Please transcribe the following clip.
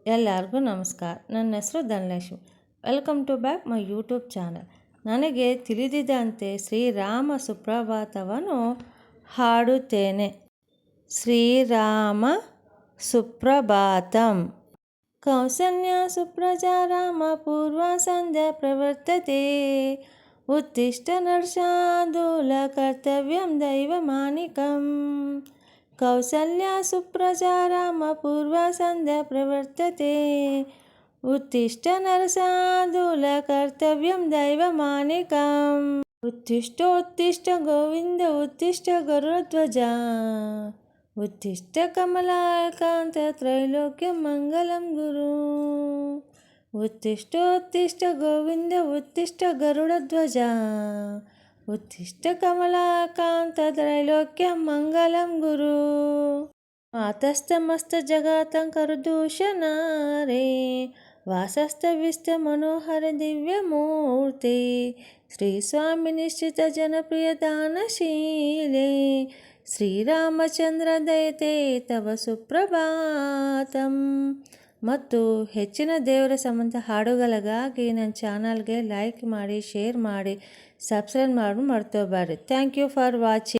ಎಲ್ಲರಿಗೂ ನಮಸ್ಕಾರ. ನನ್ನ ಹೆಸರು Dhanalakshmi. Welcome to back my YouTube channel. ನನಗೆ ತಿಳಿದಿದ್ದಂತೆ ಶ್ರೀರಾಮ ಸುಪ್ರಭಾತವನ್ನು ಹಾಡುತ್ತೇನೆ. ಶ್ರೀರಾಮ ಸುಪ್ರಭಾತಂ. ಕೌಸಲ್ಯ ಸುಪ್ರಜಾ ರಾಮ ಪೂರ್ವ ಸಂಧ್ಯಾ ಪ್ರವರ್ತತೆ. ಉತ್ತಿಷ್ಠ ನರಶಾರ್ದೂಲ ಕರ್ತವ್ಯಂ ದೈವಮಾನಿಕಂ. ಕೌಸಲ್ಯಾ ಸುಪ್ರಜಾ ರಾಮ ಪೂರ್ವ ಸಂಧ್ಯಾ ಪ್ರವರ್ತತೆ. ಉತ್ತಿಷ್ಠ ನರಶಾರ್ದೂಲ ಕರ್ತವ್ಯಂ ದೈವಮಾನಿಕಂ. ಉತ್ತಿಷ್ಠೋತ್ತಿಷ್ಠ ಗೋವಿಂದ ಉತ್ತಿಷ್ಠ ಗರುಡಧ್ವಜ. ಉತ್ತಿಷ್ಠ ಕಮಲಾಕಾಂತ ತ್ರೈಲೋಕ್ಯ ಮಂಗಲಂ ಗುರು. ಉತ್ತಿಷ್ಠೋತ್ತಿಷ್ಠ ಗೋವಿಂದ ಉತ್ತಿಷ್ಠ ಗರುಡಧ್ವಜ. ಉತ್ತಿಷ್ಠ ಕಮಲಾಕಾಂತ ತ್ರೈಲೋಕ್ಯ ಮಂಗಲಂ ಗುರು. ಮಾತಸ್ತಮಸ್ತ ಜಗತಂ ಕರುದೂಷಣಾರೇ. ವಾಸಸ್ತವಿಷ್ಟ ಮನೋಹರ ದಿವ್ಯಮೂರ್ತಿ. ಶ್ರೀ ಸ್ವಾಮಿ ನಿಶ್ಚಿತ ಜನಪ್ರಿಯ ದಾನಶೀಲೆ. ಶ್ರೀರಾಮಚಂದ್ರ ದಯತೆ ತವ ಸುಪ್ರಭಾತಂ. ಮತ್ತು ಹೆಚ್ಚಿನ ದೇವರ ಸಂಬಂಧ ಹಾಡುಗಳಿಗಾಗಿ ನನ್ನ ಚಾನಲ್ಗೆ ಲೈಕ್ ಮಾಡಿ, ಶೇರ್ ಮಾಡಿ, ಸಬ್ಸ್ಕ್ರೈಬ್ ಮಾಡಿ ಮರ್ತೋಗ್ಬೇಡ್ರಿ. Thank you for watching.